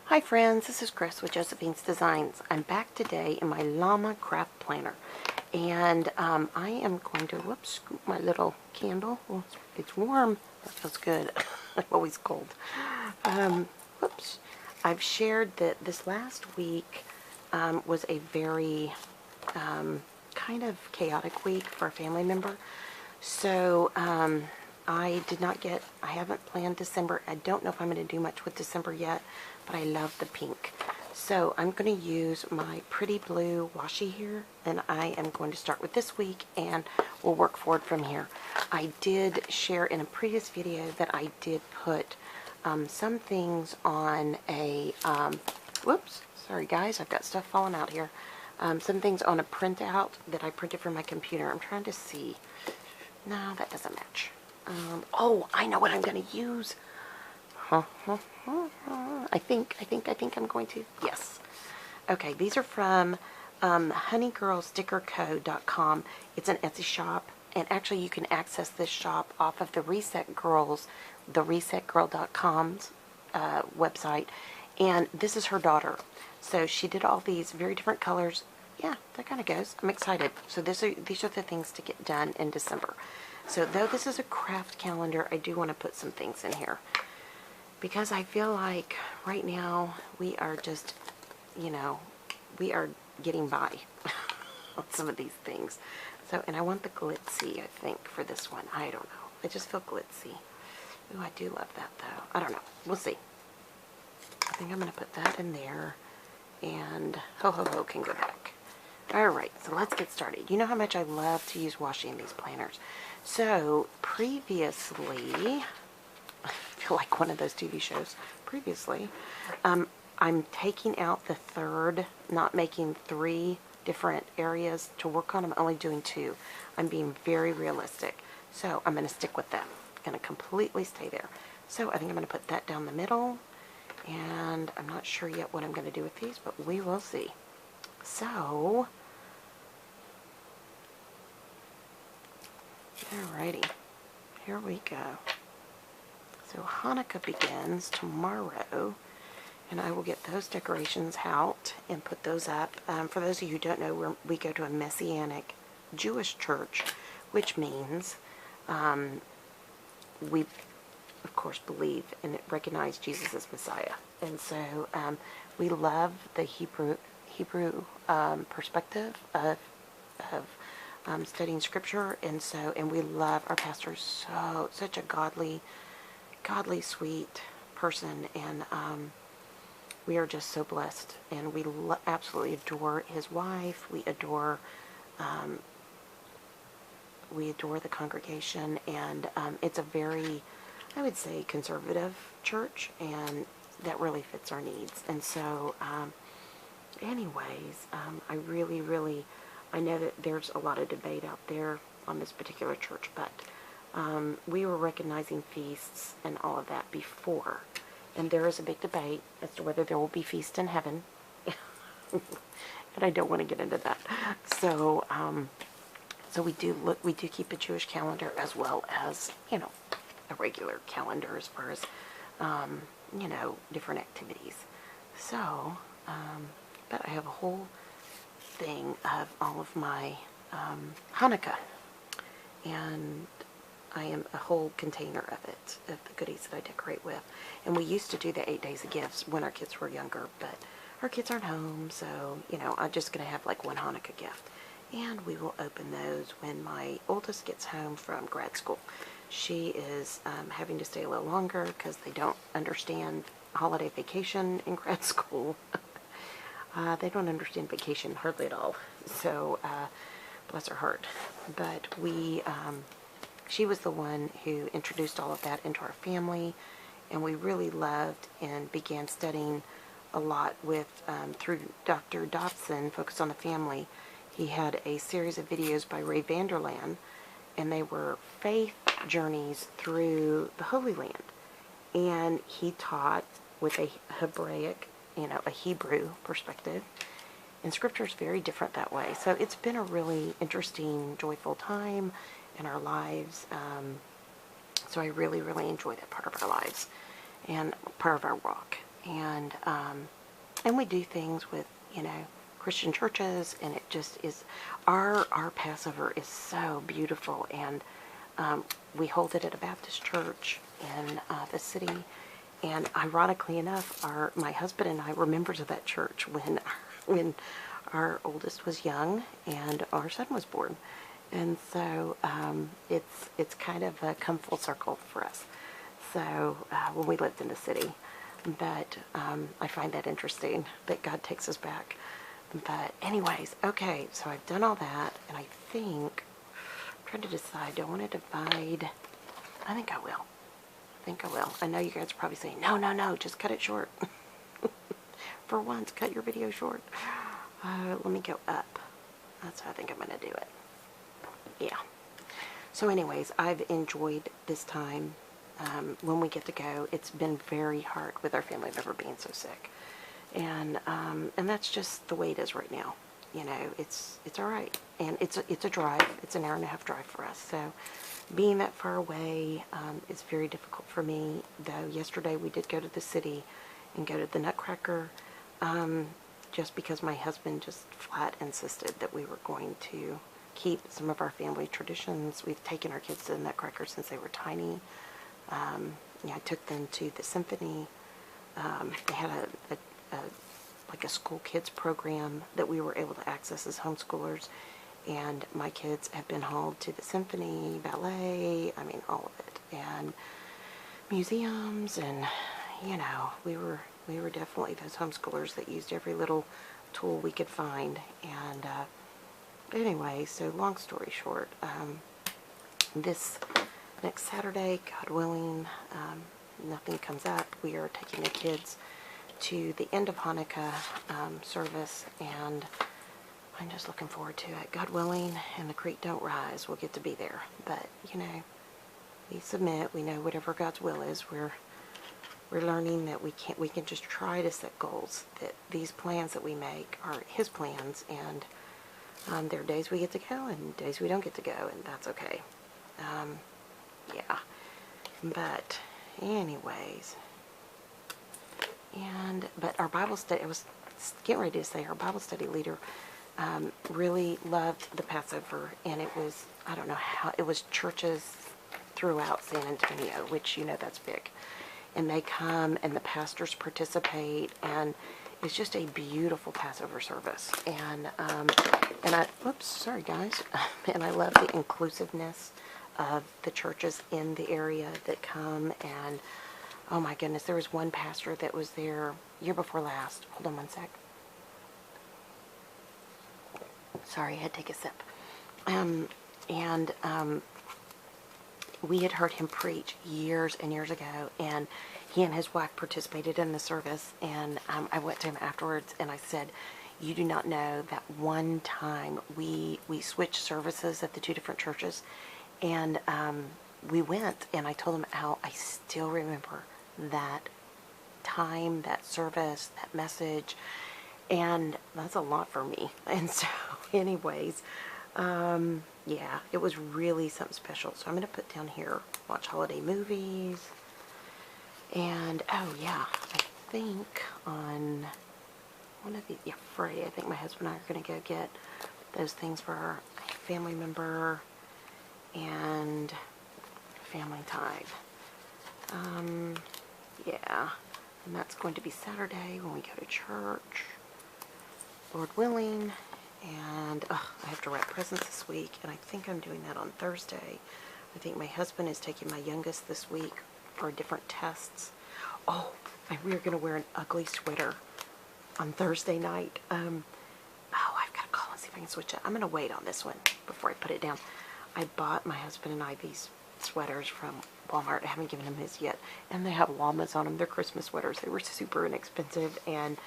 Hi friends, this is Chris with Josephine's Designs. I'm back today in my Llama craft planner, and I am going to, scoop my little candle. Well, it's warm. That feels good. I'm always cold. I've shared that this last week was a very kind of chaotic week for a family member. So I haven't planned December. I don't know if I'm going to do much with December yet, but I love the pink. So I'm going to use my pretty blue washi here, and I am going to start with this week, and we'll work forward from here. I did share in a previous video that I did put some things on a, whoops, sorry guys, I've got stuff falling out here. Some things on a printout that I printed from my computer. I'm trying to see. No, that doesn't match. Oh, I know what I'm going to use. I think I'm going to. Yes. Okay, these are from honeygirlstickerco.com. It's an Etsy shop, and actually you can access this shop off of the resetgirl.com's website. And this is her daughter. So she did all these very different colors. Yeah, that kind of goes. I'm excited. So these are the things to get done in December. So though this is a craft calendar, I do want to put some things in here, because I feel like right now we are just, we are getting by on some of these things. So, and I want the glitzy, I think, for this one. I don't know. I just feel glitzy. Ooh, I do love that though. I don't know. We'll see. I think I'm going to put that in there, and ho ho ho can go back. Alright, so let's get started. You know how much I love to use washi in these planners. So, previously, I feel like one of those TV shows. Previously, I'm taking out the third, not making 3 different areas to work on. I'm only doing 2. I'm being very realistic. So, I'm going to stick with them. I'm going to completely stay there. So, I think I'm going to put that down the middle. And I'm not sure yet what I'm going to do with these, but we will see. So, alrighty, here we go. So Hanukkah begins tomorrow, and I will get those decorations out and put those up. For those of you who don't know, we go to a Messianic Jewish church, which means we, of course, believe and recognize Jesus as Messiah. And so we love the Hebrew perspective of studying Scripture, and we love our pastor. Such a godly, sweet person, and we are just so blessed, and we absolutely adore his wife. We adore the congregation, and it's a very, I would say, conservative church, and that really fits our needs. And so anyways, I really, I know that there's a lot of debate out there on this particular church, but we were recognizing feasts and all of that before, and there is a big debate as to whether there will be feast in heaven, and I don't want to get into that. So, so we do keep a Jewish calendar as well as, a regular calendar as far as, different activities. So, but I have a whole thing of all of my Hanukkah, and I am a whole container of it, of the goodies that I decorate with. And we used to do the 8 days of gifts when our kids were younger, but our kids aren't home, so, I'm just going to have like one Hanukkah gift. And we will open those when my oldest gets home from grad school. She is having to stay a little longer because they don't understand holiday vacation in grad school. They don't understand vacation hardly at all. So, bless her heart. But she was the one who introduced all of that into our family, and we really loved and began studying a lot with, through Dr. Dotson, Focus on the Family. He had a series of videos by Ray Vanderland, and they were faith journeys through the Holy Land. And he taught with a Hebraic, a Hebrew perspective. And Scripture is very different that way. So it's been a really interesting, joyful time in our lives. So I really, really enjoy that part of our lives and part of our walk. and we do things with, you know, Christian churches, and it just is, our Passover is so beautiful, and we hold it at a Baptist church in the city, and ironically enough, my husband and I were members of that church when our oldest was young and our son was born, and so it's kind of come full circle for us. So when we lived in the city, but I find that interesting that God takes us back. But anyways, okay, so I've done all that, and I think, I'm trying to decide, do I want to divide? I think I will. I know you guys are probably saying, no, just cut it short. For once, cut your video short. Let me go up. That's how I think I'm going to do it. Yeah. So anyways, I've enjoyed this time. When we get to go, it's been very hard with our family member being so sick. And that's just the way it is right now. You know, it's all right. And it's a drive. It's an hour-and-a-half drive for us. So being that far away is very difficult for me. Though yesterday we did go to the city and go to the Nutcracker, just because my husband just flat insisted that we were going to keep some of our family traditions. We've taken our kids to the Nutcracker since they were tiny. Yeah, I took them to the symphony. They had like a school kids program that we were able to access as homeschoolers, and my kids have been hauled to the symphony, ballet, I mean all of it, and museums, and you know, we were definitely those homeschoolers that used every little tool we could find. And anyway, so long story short, this next Saturday, God willing, nothing comes up, we are taking the kids to the end of Hanukkah service, and I'm just looking forward to it. God willing, and the creek don't rise, we'll get to be there. But you know, we submit. We know whatever God's will is. We're learning that we can just try to set goals. That these plans that we make are His plans, and there are days we get to go and days we don't get to go, and that's okay. Yeah. But anyways. But our Bible study, I was getting ready to say, our Bible study leader really loved the Passover, and it was, I don't know how, it was churches throughout San Antonio, which, you know, that's big. And they come, and the pastors participate, and it's just a beautiful Passover service. And whoops, sorry guys. And I love the inclusiveness of the churches in the area that come, and oh my goodness, there was one pastor that was there year before last. Hold on one sec. Sorry, I had to take a sip. We had heard him preach years and years ago, and he and his wife participated in the service, and I went to him afterwards and I said, you do not know that one time we switched services at the two different churches, and we went, and I told him how I still remember that time, that service, that message, and that's a lot for me. And so anyways, yeah, it was really something special. So I'm going to put down here, watch holiday movies, and oh yeah, I think on one of these, yeah, Friday, I think my husband and I are going to go get those things for our family member and family time. Yeah, and that's going to be Saturday when we go to church, Lord willing. And I have to wrap presents this week, and I think I'm doing that on Thursday. I think my husband is taking my youngest this week for different tests. Oh, and we're going to wear an ugly sweater on Thursday night. Oh, I've got to call and see if I can switch it. I'm going to wait on this one before I put it down. I bought my husband and I these sweaters from Walmart. I haven't given him his yet, and they have llamas on them. They're Christmas sweaters. They were super inexpensive, and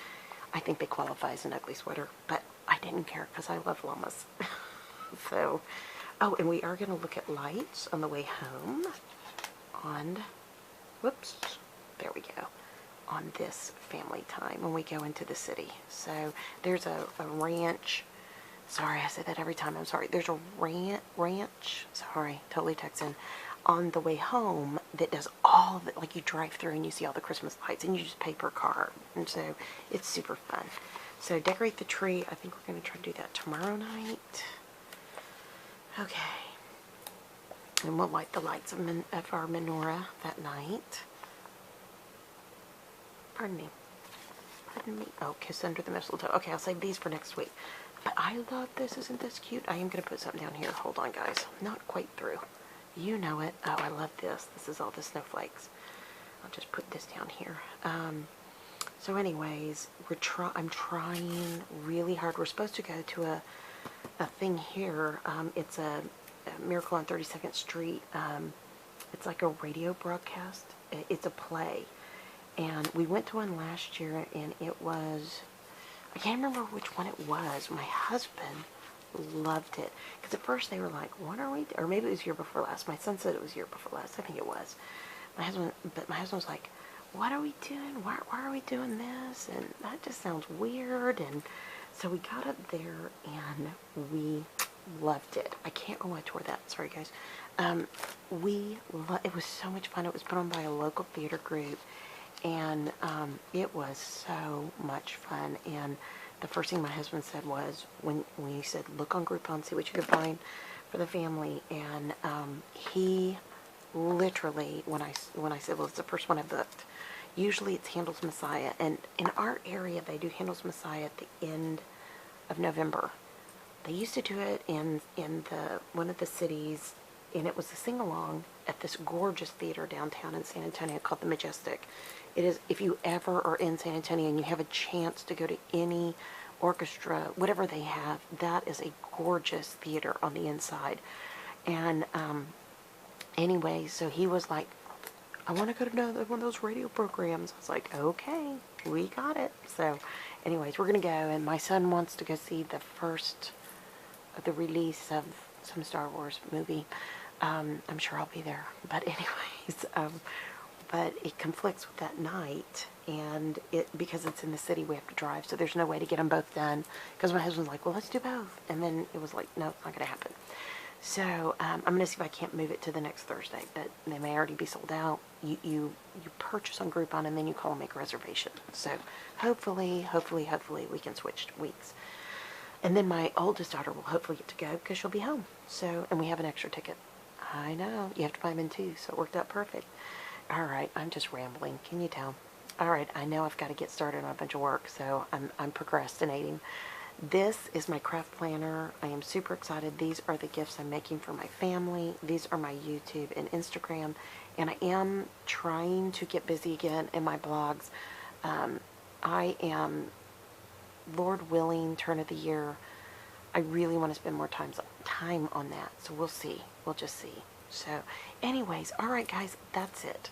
I think they qualify as an ugly sweater, but I didn't care because I love llamas. So, oh, and we are going to look at lights on the way home on, whoops, there we go, on this family time when we go into the city. So there's a ranch. Sorry, I say that every time. I'm sorry. There's a ranch. Sorry, totally Texan. On the way home that does all of it. Like, you drive through and you see all the Christmas lights, and you just pay per card. And so it's super fun. So decorate the tree. I think we're going to try to do that tomorrow night. Okay. And we'll light the lights of our menorah that night. Pardon me. Pardon me. Oh, kiss under the mistletoe. Okay, I'll save these for next week. But I love this. Isn't this cute? I am going to put something down here. Hold on, guys. I'm not quite through. You know it. Oh, I love this. This is all the snowflakes. I'll just put this down here. So anyways, I'm trying really hard. We're supposed to go to a thing here. It's a Miracle on 32nd Street. It's like a radio broadcast. It's a play. And we went to one last year, and it was, I can't remember which one it was. My husband loved it. Because at first they were like, what are we, or maybe it was year before last. My son said it was year before last. I think it was. My husband was like, what are we doing? Why are we doing this? And that just sounds weird. And so we got up there, and we loved it. I can't, oh, I tore that. Sorry, guys. It was so much fun. It was put on by a local theater group. And it was so much fun. And the first thing my husband said was, when he said, look on Groupon, see what you can find for the family. And he literally, when I said, well, it's the first one I booked. Usually it's Handel's Messiah. And in our area, they do Handel's Messiah at the end of November. They used to do it in one of the cities, and it was a sing-along at this gorgeous theater downtown in San Antonio called the Majestic. It is, if you ever are in San Antonio and you have a chance to go to any orchestra, whatever they have, that is a gorgeous theater on the inside. And anyway, so he was like, I want to go to another one of those radio programs. I was like, okay, we got it. So anyways, we're going to go, and my son wants to go see the first of the release of some Star Wars movie. I'm sure I'll be there. But anyways, but it conflicts with that night, and because it's in the city, we have to drive, so there's no way to get them both done, because my husband's like, well, let's do both, and then it was like, no, it's not going to happen. So I'm going to see if I can't move it to the next Thursday, but they may already be sold out. You purchase on Groupon, and then you call and make a reservation. So hopefully we can switch weeks. And then my oldest daughter will hopefully get to go, because she'll be home. So, and we have an extra ticket. I know, you have to buy them in two, so it worked out perfect. All right, I'm just rambling. Can you tell? All right, I know I've got to get started on a bunch of work, so I'm procrastinating. This is my craft planner. I am super excited. These are the gifts I'm making for my family. These are my YouTube and Instagram, and I am trying to get busy again in my blogs. I am, Lord willing, turn of the year, I really want to spend more time on that, so we'll see. We'll just see. So anyways, all right, guys, that's it.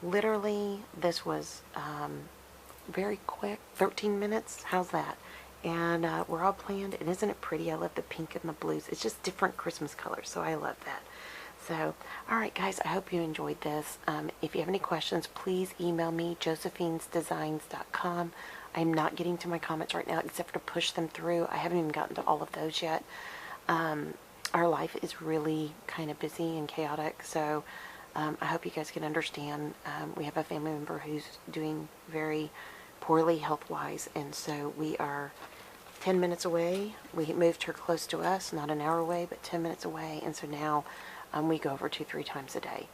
Literally, this was very quick, 13 minutes. How's that? And we're all planned, and isn't it pretty? I love the pink and the blues. It's just different Christmas colors, so I love that. So, all right, guys, I hope you enjoyed this. If you have any questions, please email me, josephinesdesigns.com. I'm not getting to my comments right now, except for to push them through. I haven't even gotten to all of those yet. Our life is really kind of busy and chaotic, so I hope you guys can understand. We have a family member who's doing very poorly health-wise, and so we are 10 minutes away. We moved her close to us, not an hour away, but 10 minutes away, and so now we go over 2-3 times a day.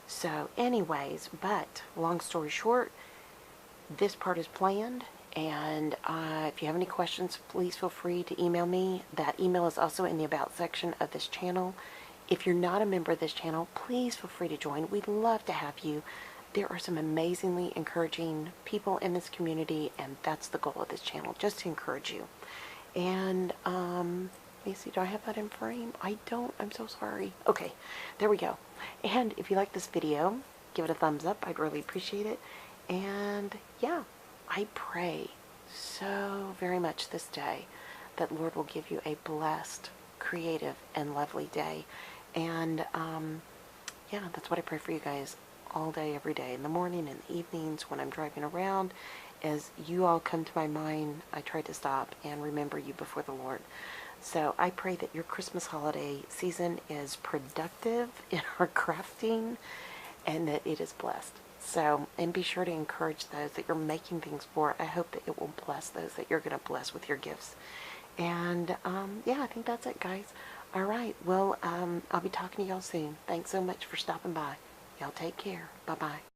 So anyways, but long story short, this part is planned, and if you have any questions, please feel free to email me. That email is also in the About section of this channel. If you're not a member of this channel, please feel free to join. We'd love to have you. There are some amazingly encouraging people in this community, and that's the goal of this channel, just to encourage you. And let me see, do I have that in frame? I don't. I'm so sorry. Okay, there we go. And if you like this video, give it a thumbs up. I'd really appreciate it. And yeah, I pray so very much this day that Lord will give you a blessed, creative, and lovely day. And yeah, that's what I pray for you guys all day, every day, in the morning and the evenings when I'm driving around. As you all come to my mind, I try to stop and remember you before the Lord. So I pray that your Christmas holiday season is productive in our crafting, and that it is blessed. So, and be sure to encourage those that you're making things for. I hope that it will bless those that you're going to bless with your gifts. And yeah, I think that's it, guys. All right, well, I'll be talking to y'all soon. Thanks so much for stopping by. Y'all take care. Bye-bye.